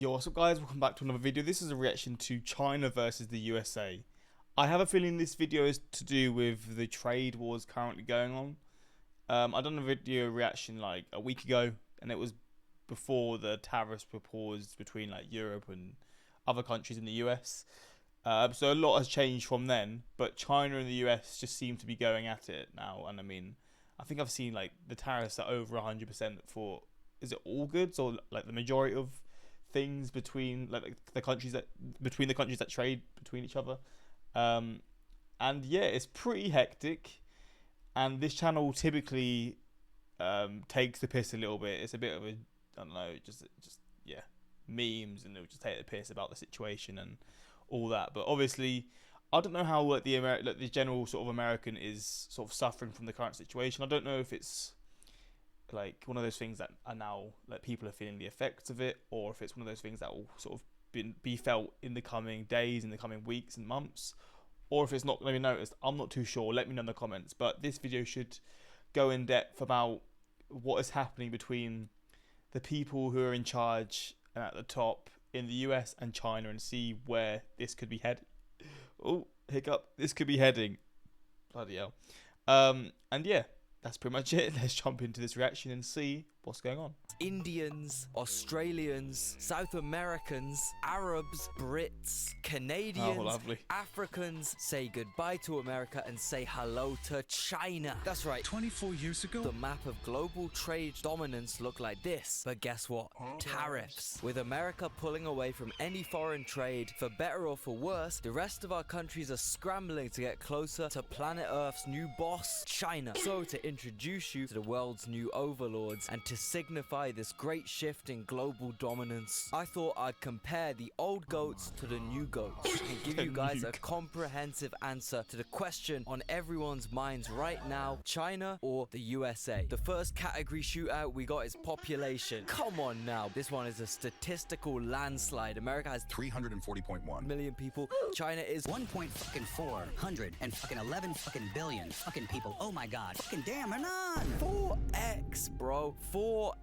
Yo, what's up guys, welcome back to another video. This is a reaction to China versus the USA. I have a feeling this video is to do with the trade wars currently going on. I done a video reaction like a week ago, and it was before the tariffs were paused between like Europe and other countries in the US. So a lot has changed from then, but China and the US just seem to be going at it now. And I mean, I think I've seen like the tariffs are over 100% for, is it all goods or like the majority of things between like the countries that trade between each other, and yeah, it's pretty hectic. And this channel typically takes the piss a little bit. It's a bit of a, I don't know, just yeah, memes, and they'll just take the piss about the situation and all that. But obviously, I don't know how like the general sort of American is sort of suffering from the current situation. I don't know if it's like one of those things that are now like people are feeling the effects of it, or if it's one of those things that will sort of be felt in the coming days, in the coming weeks and months, or if it's not going to be noticed. I'm not too sure. Let me know in the comments. But this video should go in depth about what is happening between the people who are in charge and at the top in the US and China, and see where this could be heading. Oh, hiccup. This could be heading. Bloody hell. And yeah, that's pretty much it. Let's jump into this reaction and see what's going on. Indians, Australians, South Americans, Arabs, Brits, Canadians, lovely. Africans say goodbye to America and say hello to China. That's right. 24 years ago, The map of global trade dominance looked like this. But guess what? Tariffs. With America pulling away from any foreign trade, for better or for worse, the rest of our countries are scrambling to get closer to planet Earth's new boss, China. So to introduce you to the world's new overlords and to signify this great shift in global dominance, I thought I'd compare the old goats to the new goats and give you guys a comprehensive answer to the question on everyone's minds right now: China or the USA? The first category shootout we got is population. Come on now, this one is a statistical landslide. America has 340.1 million people. China is 1.411 billion fucking people. Oh my god. Fucking damn, and on. 4x, bro. 4x.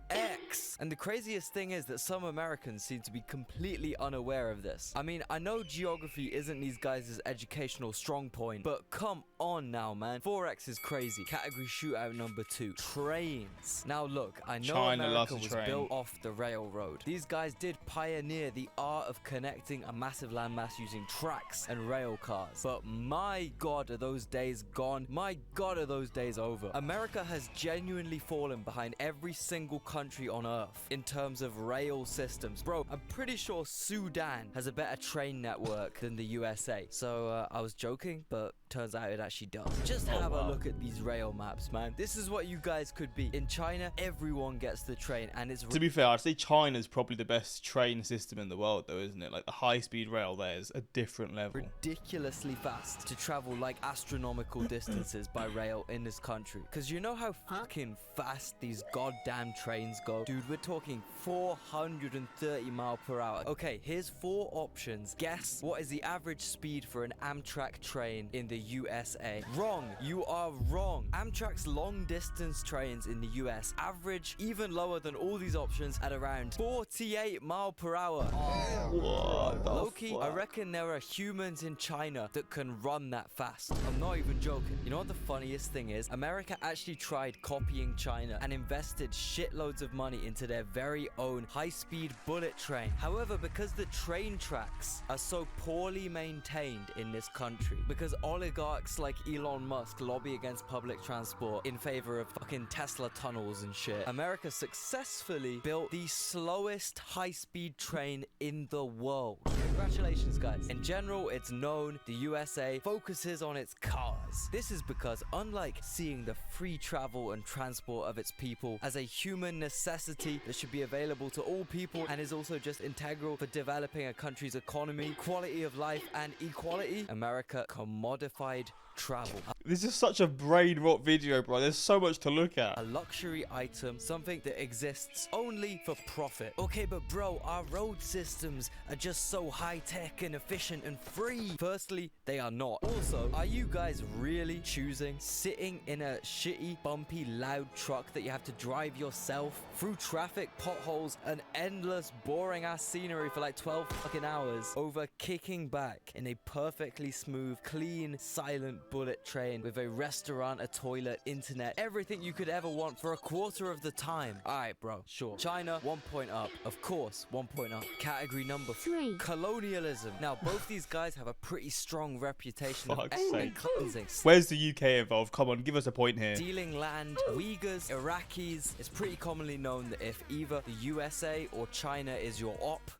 And the craziest thing is that some Americans seem to be completely unaware of this. I mean, I know geography isn't these guys' educational strong point, but come on now, man. 4x is crazy. Category shootout number 2. Trains. Now look, I know China America loves a was train. built off the railroad. These guys did pioneer the art of connecting a massive landmass using tracks and rail cars. But my god, are those days gone? My god, are those days over? America has genuinely fallen behind every single country on Earth in terms of rail systems. Bro, I'm pretty sure Sudan has a better train network than the USA. So I was joking, but turns out it actually does. Just have a look at these rail maps, man. This is what you guys could be. In China, everyone gets the train, and it's To be fair, I'd say China's probably the best train system in the world though, isn't it? Like the high-speed rail there is a different level. ridiculously fast to travel like astronomical distances by rail in this country. Because you know how fucking fast these goddamn trains go? Dude, we're talking 430 miles per hour. Okay, here's 4 options. Guess what is the average speed for an Amtrak train in the USA? Wrong. You are wrong. Amtrak's long distance trains in the US average even lower than all these options at around 48 miles per hour. What the Low-key, I fuck? reckon there are humans in China that can run that fast. I'm not even joking. You know what the funniest thing is? America actually tried copying China and invested shitloads of money into their very own high-speed bullet train. However, because the train tracks are so poorly maintained in this country, because oligarchs like Elon Musk lobby against public transport in favor of fucking Tesla tunnels and shit, America successfully built the slowest high-speed train in the world. Congratulations, guys. In general, it's known the USA focuses on its cars. This is because, unlike seeing the free travel and transport of its people as a human necessity that should be available to all people and is also just integral for developing a country's economy, quality of life, and equality, America commodified travel. This is such a brain rot video, bro. There's so much to look at. A luxury item, something that exists only for profit. Okay, but bro, our road systems are just so high-tech and efficient and free. Firstly, they are not. Also, are you guys really choosing sitting in a shitty, bumpy, loud truck that you have to drive yourself through traffic, potholes, and endless, boring-ass scenery for like 12 fucking hours over kicking back in a perfectly smooth, clean, silent bullet train with a restaurant, a toilet, internet, everything you could ever want for a quarter of the time? Alright, bro, sure. China, 1 point up. Of course, 1 point up. Category number 3. Colonialism. Now, both these guys have a pretty strong reputation of Fuck's ethnic sake. cleansing. Where's the UK involved? Come on, give us a point here. Stealing land, Uyghurs, Iraqis. It's pretty commonly known that if either the USA or China is your op,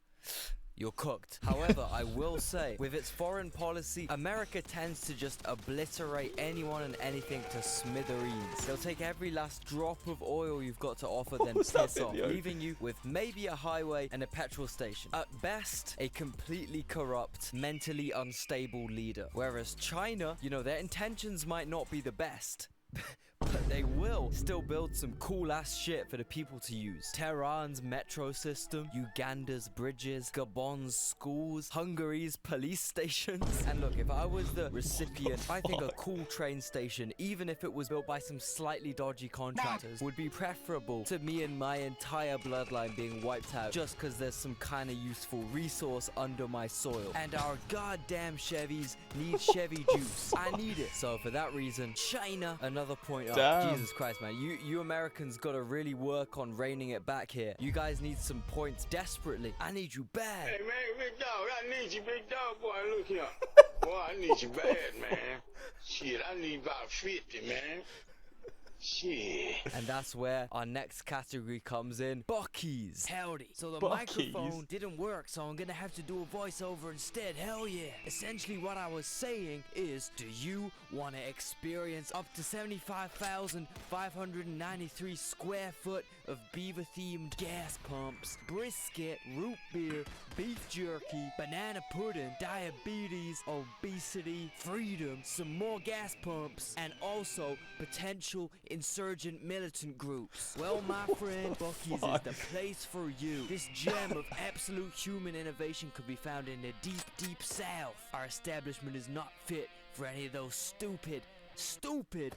you're cooked. However, I will say, with its foreign policy, America tends to just obliterate anyone and anything to smithereens. They'll take every last drop of oil you've got to offer, then was that piss off, video? leaving you with maybe a highway and a petrol station. At best, a completely corrupt, mentally unstable leader. Whereas China, you know, their intentions might not be the best. But they will still build some cool ass shit for the people to use. Tehran's metro system, Uganda's bridges, Gabon's schools, Hungary's police stations. And look, if I was the recipient, I think a cool train station, even if it was built by some slightly dodgy contractors, would be preferable to me and my entire bloodline being wiped out just because there's some kind of useful resource under my soil. And our goddamn Chevys need Chevy juice. I need it. So for that reason, China, another point up. Damn. Jesus Christ, man. You Americans gotta really work on reining it back here. You guys need some points desperately. I need you bad. Hey, man, big dog, I need you, big dog, boy, look here. Boy, I need you bad, man. Shit, I need about 50, man. Shit. And that's where our next category comes in. Buckies. Howdy. So the Buckies. microphone didn't work, so I'm gonna have to do a voiceover instead. Hell yeah. Essentially what I was saying is, do you want to experience up to 75,593 square foot of beaver-themed gas pumps, brisket, root beer, beef jerky, banana pudding, diabetes, obesity, freedom, some more gas pumps, and also potential insurgent militant groups? Well, my friend, Bucky's is the place for you. This gem of absolute human innovation could be found in the deep, deep south. Our establishment is not fit for any of those stupid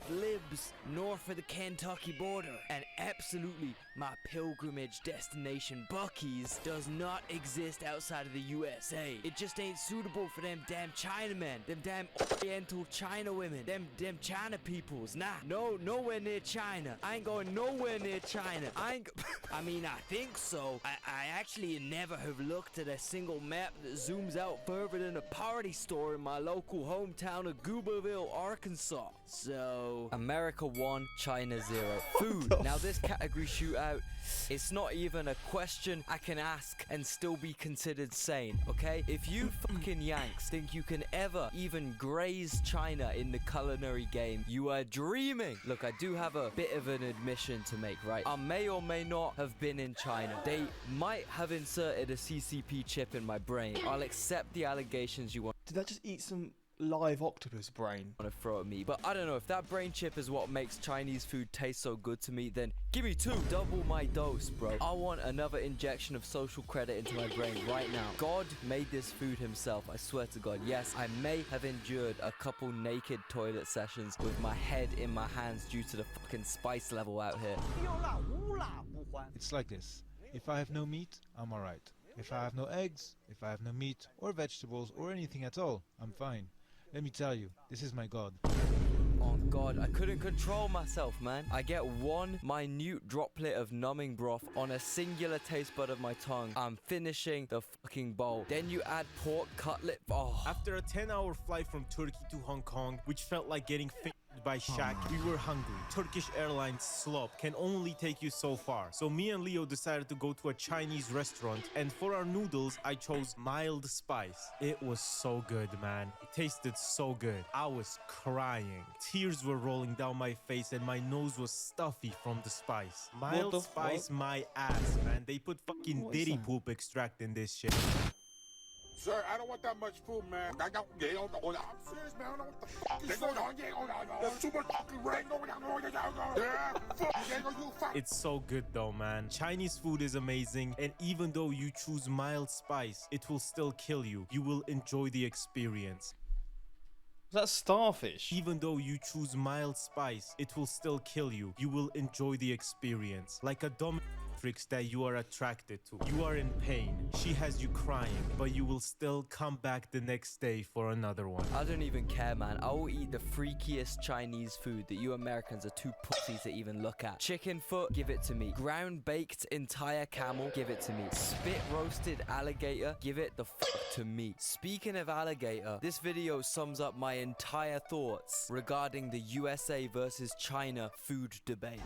libs north of the Kentucky border. And absolutely, my pilgrimage destination, Bucky's, does not exist outside of the USA. It just ain't suitable for them damn Chinamen, them damn Oriental China women, them China peoples. Nah, nowhere near China. I ain't going nowhere near China. I mean, I think so. I actually never have looked at a single map that zooms out further than a party store in my local hometown of Gooberville, Arkansas. So, America 1, China 0. Food. Now this category shootout, it's not even a question I can ask and still be considered sane, okay? If you fucking Yanks think you can ever even graze China in the culinary game, you are dreaming. Look, I do have a bit of an admission to make, right? I may or may not have been in China. They might have inserted a CCP chip in my brain. I'll accept the allegations you want Did that just eat some live octopus brain? to throw at me, but I don't know, if that brain chip is what makes Chinese food taste so good to me, then give me 2. Double my dose, bro. I want another injection of social credit into my brain right now. God made this food himself, I swear to God. Yes, I may have endured a couple naked toilet sessions with my head in my hands due to the fucking spice level out here. It's like this. If I have no meat, I'm alright. If I have no eggs, if I have no meat or vegetables or anything at all, I'm fine. Let me tell you, this is my god. Oh God, I couldn't control myself, man. I get one minute droplet of numbing broth on a singular taste bud of my tongue. I'm finishing the fucking bowl. Then you add pork cutlet. Oh. After a 10-hour flight from Turkey to Hong Kong, which felt like getting by Shaq, we were hungry. Turkish Airlines slop can only take you so far. So me and Leo decided to go to a Chinese restaurant, and for our noodles, I chose mild spice. It was so good, man. It tasted so good. I was crying. Tears were rolling down my face and my nose was stuffy from the spice. Mild spice, my ass, man. They put fucking What is diddy that? poop extract in this shit. Sir, I don't want that much food, man. I'm serious, man. I don't know what the fuck is going on. There's too much fucking rain going on. Yeah, fuck. You fuck. It's so good though, man. Chinese food is amazing, and even though you choose mild spice, it will still kill you. You will enjoy the experience. Was that starfish? Even though you choose mild spice, it will still kill you. You will enjoy the experience. Like a dominatrix that you are attracted to. You are in pain. She has you crying, but you will still come back the next day for another one. I don't even care, man. I will eat the freakiest Chinese food that you Americans are too pussies to even look at. Chicken foot, give it to me. Ground baked entire camel, give it to me. Spit roasted alligator, give it the fuck to me. Speaking of alligator, this video sums up my entire thoughts regarding the USA versus China food debate.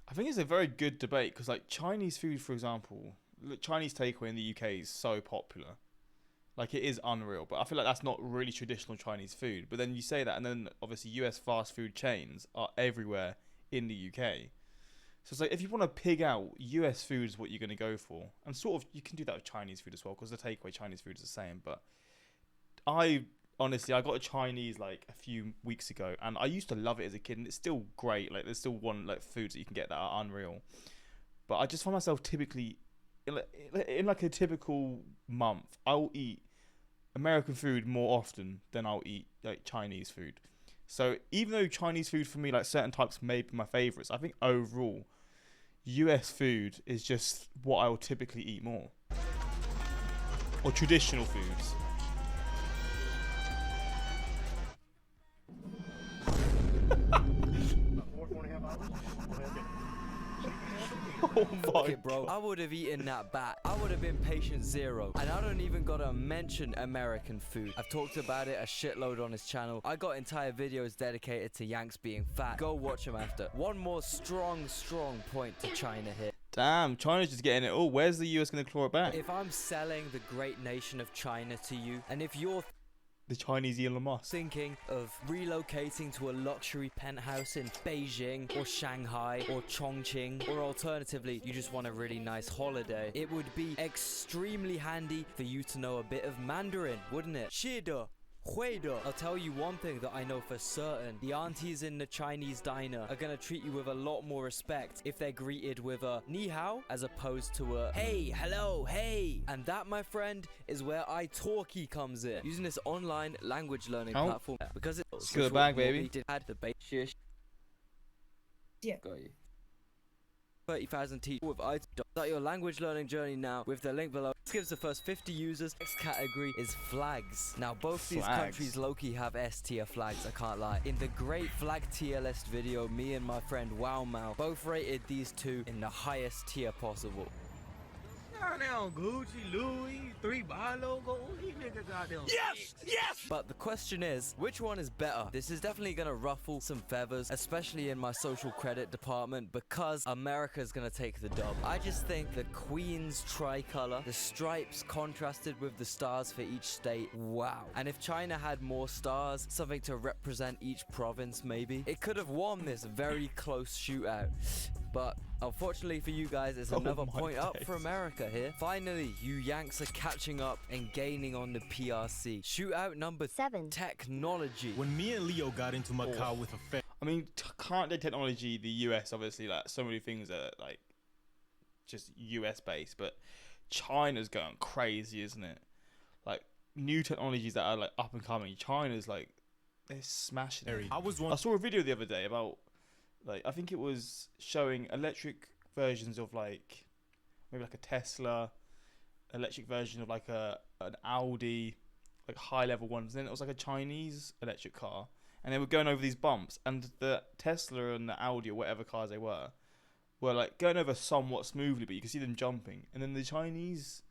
I think it's a very good debate because, like, Chinese food, for example, Chinese takeaway in the UK is so popular. Like, it is unreal. But I feel like that's not really traditional Chinese food. But then you say that, and then obviously US fast food chains are everywhere in the UK. So it's like, if you want to pig out, US food is what you're going to go for. And sort of, you can do that with Chinese food as well, because the takeaway Chinese food is the same. But honestly, I got a Chinese like a few weeks ago, and I used to love it as a kid, and it's still great. Like, there's still one like foods that you can get that are unreal. But I just find myself typically, in like a typical month, I'll eat American food more often than I'll eat like Chinese food. So even though Chinese food for me, like certain types may be my favourites, I think overall, US food is just what I will typically eat more. Or traditional foods. Oh my Okay, bro, I would have eaten that bat. I would have been patient zero. And I don't even gotta mention American food. I've talked about it a shitload on his channel. I got entire videos dedicated to Yanks being fat. Go watch them after. One more strong point to China here. Damn, China's just getting it all. Where's the US going to claw it back? If I'm selling the great nation of China to you, and if you're The Chinese Elon Musk. thinking of relocating to a luxury penthouse in Beijing or Shanghai or Chongqing, or alternatively you just want a really nice holiday, it would be extremely handy for you to know a bit of Mandarin, wouldn't it? 是的 I'll tell you one thing that I know for certain. The aunties in the Chinese diner are gonna treat you with a lot more respect if they're greeted with a ni hao as opposed to a hey, hello, hey. And that, my friend, is where italki comes in. Using this online language learning platform because it's good bag, baby. Had the base Yeah. Got you. 30,000 teachers with iTalki. Start your language learning journey now with the link below. This gives the first 50 users. Next category is flags. Now both these countries low-key have S tier flags, I can't lie. In the great flag tier list video, me and my friend Wow Mao both rated these two in the highest tier possible. Now Gucci, Louis, 3-Buy logo, these niggas goddamn. Yes! Yes! But the question is, which one is better? This is definitely gonna ruffle some feathers, especially in my social credit department, because America's gonna take the dub. I just think the Queen's tricolor, the stripes contrasted with the stars for each state, wow. And if China had more stars, something to represent each province maybe, it could have won this very close shootout. But unfortunately for you guys, it's another point up for America here. Finally, you Yanks are catching up and gaining on the PRC. Shootout number 7. Technology. When me and Leo got into Macau with a friend, I mean, current day technology, the US, obviously, like, so many things are, like, just US based, but China's going crazy, isn't it? Like, new technologies that are, like, up and coming. China's, like, they're smashing it. I saw a video the other day about, like, I think it was showing electric versions of, like, maybe like a Tesla, electric version of like an Audi, like high level ones. Then it was like a Chinese electric car, and they were going over these bumps, and the Tesla and the Audi or whatever cars they were like going over somewhat smoothly, but you could see them jumping. And then the Chinese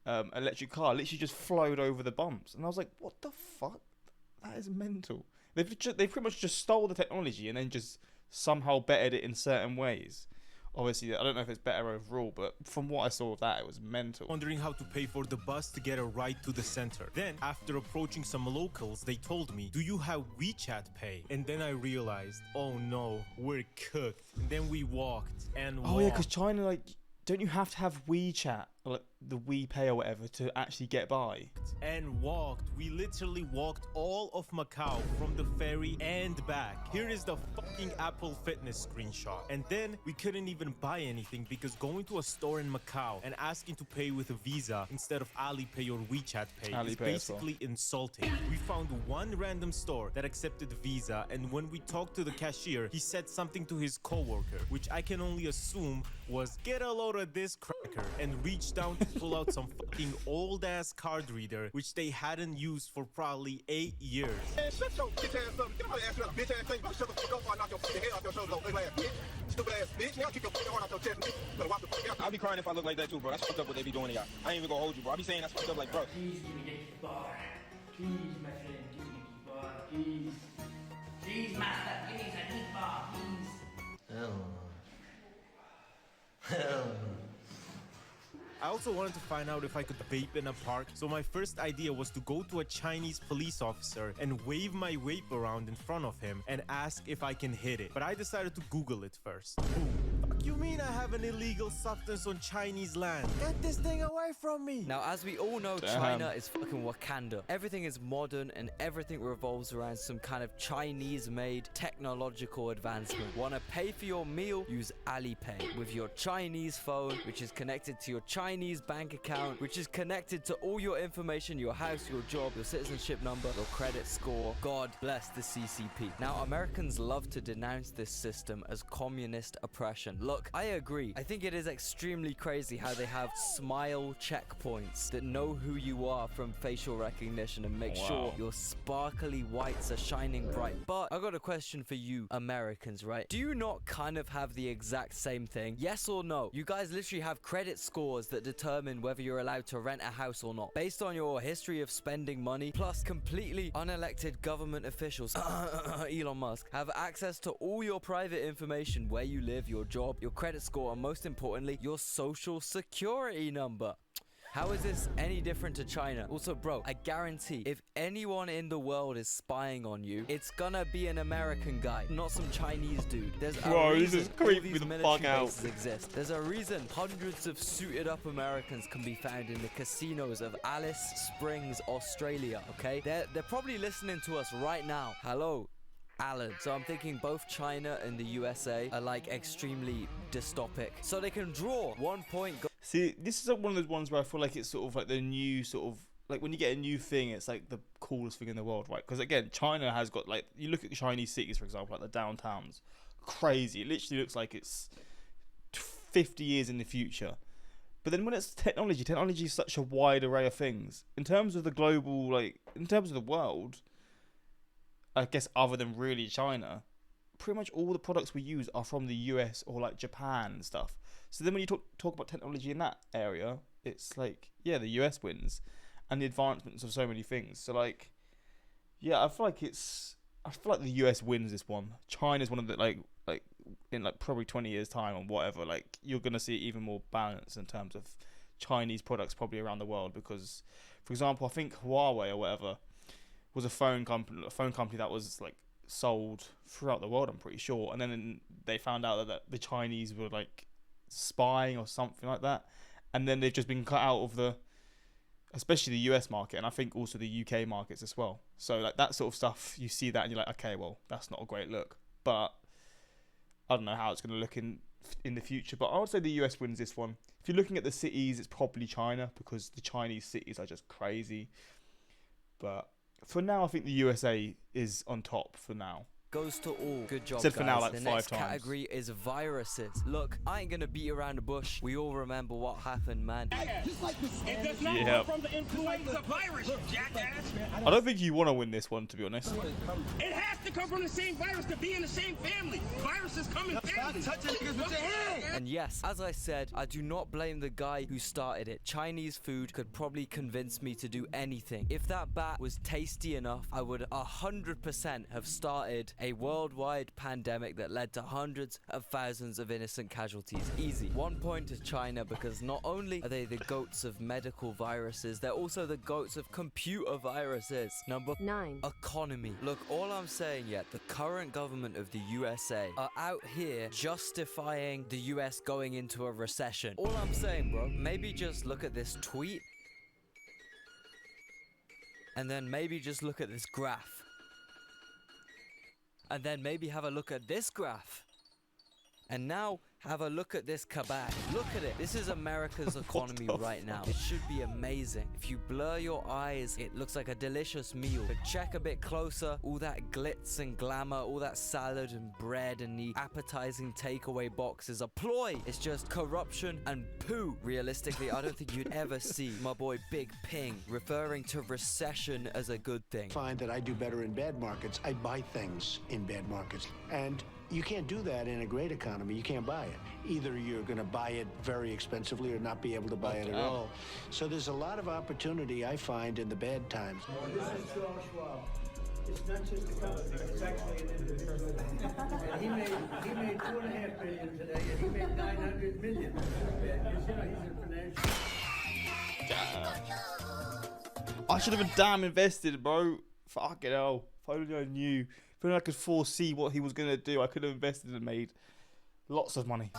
electric car literally just flowed over the bumps, and I was like, what the fuck? That is mental. They pretty much just stole the technology and then just somehow bettered it in certain ways. Obviously, I don't know if it's better overall, but from what I saw of that, it was mental. Wondering how to pay for the bus to get a ride to the center. Then, after approaching some locals, they told me, do you have WeChat Pay? And then I realized, oh no, we're cooked. And then we walked and walked. Oh yeah, because China, like, don't you have to have WeChat like the WePay or whatever to actually get by. And walked. We literally walked all of Macau from the ferry and back. Here is the fucking Apple Fitness screenshot. And then we couldn't even buy anything because going to a store in Macau and asking to pay with a Visa instead of Alipay or WeChat Pay is Alipay as well. basically insulting. We found one random store that accepted Visa, and when we talked to the cashier, he said something to his coworker, which I can only assume was "get a load of this cracker," and reached down to pull out some fucking old ass card reader which they hadn't used for probably 8 years. Shut your bitch ass up. Get my ass up, bitch ass thing. You shut the fuck up or I knock your fucking head off your shoulders, ugly ass bitch. Stupid ass bitch. Now kick your fucking horn out your chest. You better watch the fuck out. I'll be crying if I look like that too, bro. That's fucked up what they be doing to y'all. I ain't even gonna hold you, bro. I be saying that's fucked up like, bro. Please give me the bar. Please, my friend, give me the bar. Please. Please, master, give me the bar, please. Hell no. Hell no. I also wanted to find out if I could vape in a park, so my first idea was to go to a Chinese police officer and wave my vape around in front of him and ask if I can hit it. But I decided to Google it first. Fuck you mean I have an illegal substance on Chinese land? Get this thing away from me! Now, as we all know, China is fucking Wakanda. Everything is modern and everything revolves around some kind of Chinese-made technological advancement. Want to pay for your meal? Use Alipay with your Chinese phone, which is connected to your Chinese bank account, which is connected to all your information, your house, your job, your citizenship number, your credit score. God bless the CCP. Now, Americans love to denounce this system as communist oppression. Look, I agree. I think it is extremely crazy how they have smile checkpoints that know who you are from facial recognition and make sure your sparkly whites are shining bright. But I got a question for you Americans, right? Do you not kind of have the exact same thing? Yes or no? You guys literally have credit scores that determine whether you're allowed to rent a house or not, based on your history of spending money, plus completely unelected government officials, Elon Musk, have access to all your private information, where you live, your job, your credit score, and most importantly, your social security number. How is this any different to China? Also, bro, I guarantee if anyone in the world is spying on you, it's gonna be an American guy, not some Chinese dude. There's a reason all these military bases exist. There's a reason hundreds of suited up Americans can be found in the casinos of Alice Springs, Australia, okay? They're probably listening to us right now. Hello, Alan. So I'm thinking both China and the USA are like extremely dystopic. So they can draw 1 point. See, this is one of those ones where I feel like it's sort of like the new sort of, like when you get a new thing, it's like the coolest thing in the world, right? Because again, China has got, like, you look at Chinese cities, for example, like the downtowns, crazy. It literally looks like it's 50 years in the future. But then when it's technology is such a wide array of things. In terms of the global, like, in terms of the world, I guess other than really China, pretty much all the products we use are from the US or like Japan and stuff. So then when you talk about technology in that area, it's like, yeah, the US wins and the advancements of so many things. So like, yeah, I feel like the US wins this one. China's one of the like in like probably 20 years time or whatever, like you're going to see even more balance in terms of Chinese products probably around the world, because for example, I think Huawei or whatever was a phone company that was like sold throughout the world, I'm pretty sure, and then they found out that the Chinese were like spying or something like that, and then they've just been cut out of especially the US market, and I think also the UK markets as well. So like that sort of stuff, you see that and you're like, okay, well, that's not a great look. But I don't know how it's going to look in the future, but I would say the US wins this one. If you're looking at the cities, it's probably China, because the Chinese cities are just crazy. But for now, I think the USA is on top for now. Goes to all. Good job, Said for guys. now, like the 5 next times. category is viruses. Look, I ain't gonna beat around the bush. We all remember what happened, man. It does not come from the influenza virus, you jackass. I don't think you want to win this one, to be honest. It has to come from the same virus to be in the same family. Viruses come in families. Stop touching niggas with your hand. And yes, as I said, I do not blame the guy who started it. Chinese food could probably convince me to do anything. If that bat was tasty enough, I would 100% have started a A worldwide pandemic that led to hundreds of thousands of innocent casualties. Easy. 1 point to China because not only are they the goats of medical viruses, they're also the goats of computer viruses. Number 9. Economy. Look, all I'm saying yet, the current government of the USA are out here justifying the US going into a recession. All I'm saying, bro, maybe just look at this tweet and then maybe just look at this graph. And then maybe have a look at this graph. And now have a look at this kabak. Look at it. This is America's economy right now. It should be amazing. If you blur your eyes, it looks like a delicious meal. But check a bit closer. All that glitz and glamour, all that salad and bread and the appetizing takeaway box is a ploy. It's just corruption and poo. Realistically, I don't think you'd ever see my boy Big Ping referring to recession as a good thing. Find that I do better in bad markets. I buy things in bad markets. And you can't do that in a great economy. You can't buy it. Either you're going to buy it very expensively or not be able to buy it at all. So there's a lot of opportunity, I find, in the bad times. This is Charles Schwab. It's not just a company, it's actually an individual. And he made $2.5 billion today, and he made $900 million. Because, you know, he's a financial. I should have been damn invested, bro. Fucking hell. If only I knew. If only I could foresee what he was going to do, I could have invested and made lots of money.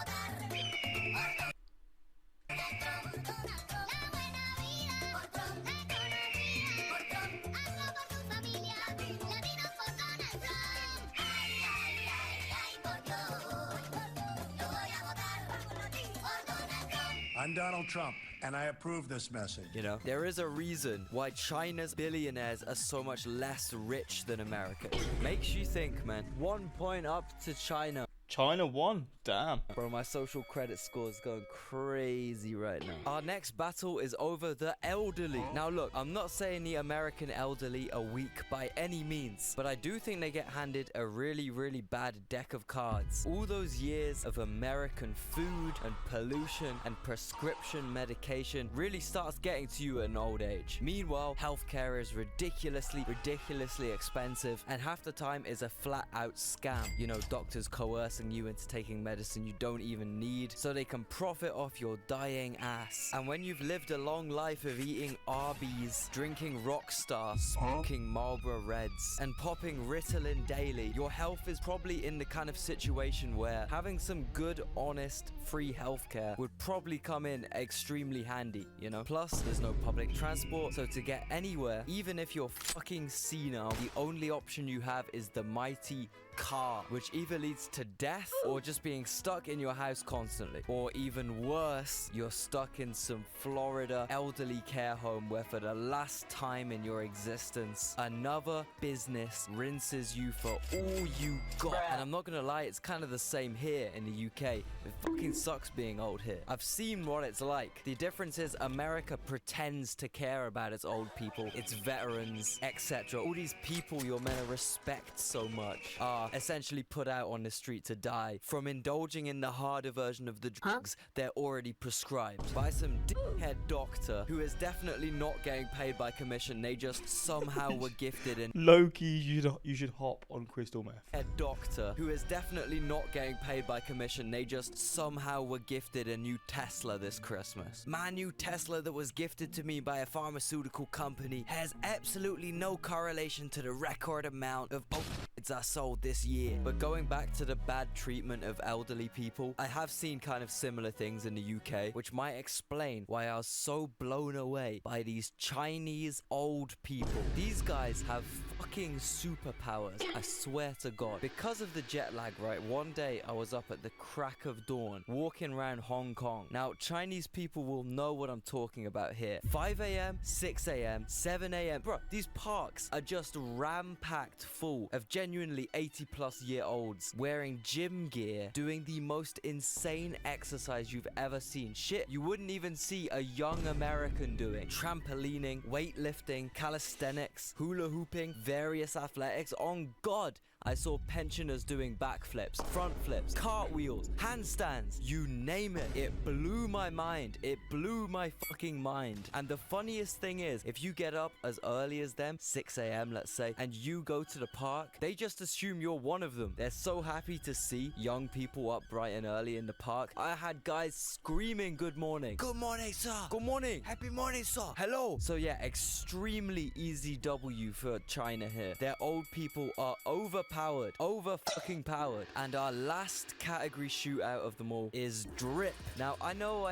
I'm Donald Trump, and I approve this message. You know, there is a reason why China's billionaires are so much less rich than America. Makes you think, man. 1 point up to China. China won. Damn. Bro, my social credit score is going crazy right now. Our next battle is over the elderly. Now look, I'm not saying the American elderly are weak by any means, but I do think they get handed a really, really bad deck of cards. All those years of American food and pollution and prescription medication really starts getting to you at an old age. Meanwhile, healthcare is ridiculously expensive, and half the time is a flat out scam. You know, doctors coercing you into taking medicine you don't even need so they can profit off your dying ass. And when you've lived a long life of eating Arby's, drinking Rockstar, smoking Marlboro Reds, and popping Ritalin daily, your health is probably in the kind of situation where having some good, honest, free healthcare would probably come in extremely handy, you know? Plus, there's no public transport, so to get anywhere, even if you're fucking senile, the only option you have is the mighty car, which either leads to death or just being stuck in your house constantly. Or even worse, you're stuck in some Florida elderly care home where for the last time in your existence, another business rinses you for all you got. And I'm not gonna lie, it's kind of the same here in the UK. It fucking sucks being old here. I've seen what it's like. The difference is America pretends to care about its old people, its veterans, etc. All these people you're meant to respect so much are essentially put out on the street to die from indulging in the harder version of the drugs they're already prescribed by some dickhead doctor who is definitely not getting paid by commission. They just somehow were gifted in Loki, you should hop on crystal meth. A doctor who is definitely not getting paid by commission. They just somehow were gifted a new Tesla this Christmas. My new Tesla that was gifted to me by a pharmaceutical company has absolutely no correlation to the record amount of opioids I sold this year. But going back to the bad treatment of elderly people, I have seen kind of similar things in the UK, which might explain why I was so blown away by these Chinese old people. These guys have fucking superpowers, I swear to God. Because of the jet lag, right, one day I was up at the crack of dawn, walking around Hong Kong. Now, Chinese people will know what I'm talking about here. 5 a.m., 6 a.m., 7 a.m. Bro, these parks are just ram-packed full of genuinely 80-plus-year-olds wearing gym gear, doing the most insane exercise you've ever seen. Shit, you wouldn't even see a young American doing. Trampolining, weightlifting, calisthenics, hula hooping, various athletics. On God, I saw pensioners doing backflips, front flips, cartwheels, handstands, you name it. It blew my mind. It blew my fucking mind. And the funniest thing is, if you get up as early as them, 6 a.m. let's say, and you go to the park, they just assume you're one of them. They're so happy to see young people up bright and early in the park. I had guys screaming good morning. Good morning, sir. Good morning. Happy morning, sir. Hello. So yeah, extremely easy W for China here. Their old people are overpowered. Over fucking powered. And our last category shootout of them all is drip. Now, I know.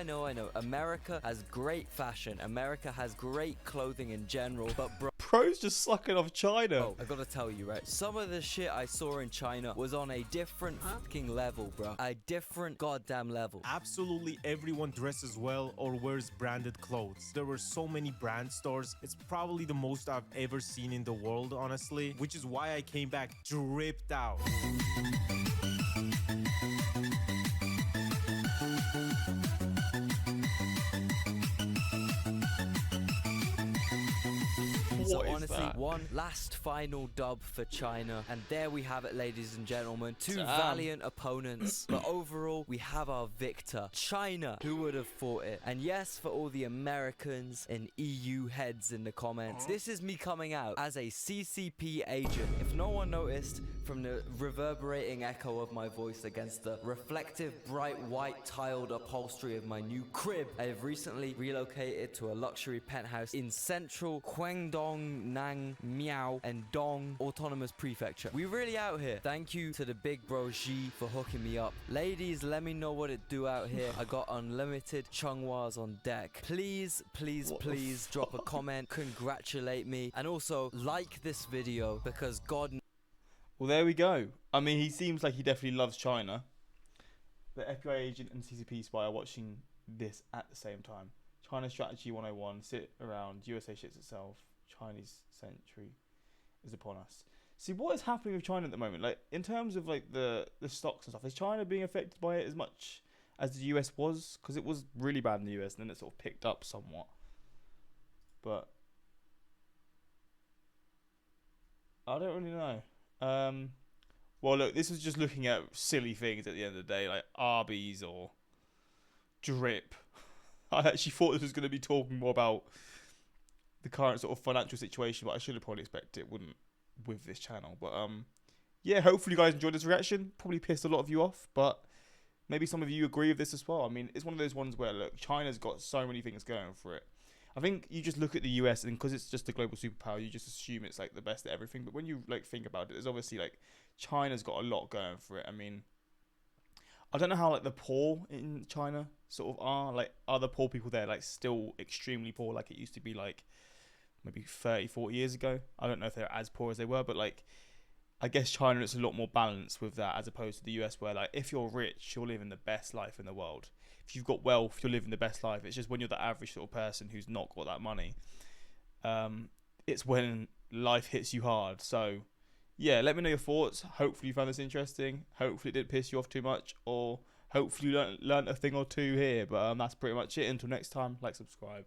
America has great fashion. America has great clothing in general. But Bro's just sucking off China. Oh, I gotta tell you, right? Some of the shit I saw in China was on a different fucking level, bro. A different goddamn level. Absolutely everyone dresses well or wears branded clothes. There were so many brand stores. It's probably the most I've ever seen in the world, honestly, which is why I came back dripped out. So honestly, one last final dub for China. And there we have it, ladies and gentlemen. Two valiant opponents. But overall, we have our victor, China. Who would have thought it? And yes, for all the Americans and EU heads in the comments, this is me coming out as a CCP agent. If no one noticed from the reverberating echo of my voice against the reflective, bright white tiled upholstery of my new crib, I have recently relocated to a luxury penthouse in central Guangdong, Nang, Miao, and Dong Autonomous Prefecture. We really out here. Thank you to the big bro Xi for hooking me up. Ladies, let me know what it do out here. I got unlimited chunghwas on deck. Please drop a comment, congratulate me, and also like this video because God. Well, there we go. I mean, he seems like he definitely loves China. The FBI agent and CCP spy are watching this at the same time. China Strategy 101, sit around, USA shits itself, Chinese century is upon us. See, what is happening with China at the moment? Like, in terms of, like, the stocks and stuff, is China being affected by it as much as the US was? Because it was really bad in the US, and then it sort of picked up somewhat. But I don't really know. Well, look, this is just looking at silly things at the end of the day, like Arby's or drip. I actually thought this was going to be talking more about the current sort of financial situation, but I should have probably expected it wouldn't with this channel. But yeah, hopefully you guys enjoyed this reaction. Probably pissed a lot of you off, but maybe some of you agree with this as well. I mean, it's one of those ones where, look, China's got so many things going for it. I think you just look at the US, and because it's just a global superpower, you just assume it's like the best at everything. But when you like think about it, there's obviously like China's got a lot going for it. I mean, I don't know how like the poor in China sort of are. Like, are the poor people there like still extremely poor like it used to be like maybe 30, 40 years ago? I don't know if they're as poor as they were, but like I guess China is a lot more balanced with that as opposed to the US, where like if you're rich, you're living the best life in the world. If you've got wealth, you're living the best life. It's just when you're the average sort of person who's not got that money, it's when life hits you hard. So yeah, let me know your thoughts. Hopefully you found this interesting. Hopefully it didn't piss you off too much, or hopefully you learned a thing or two here. But that's pretty much it. Until next time, like, subscribe.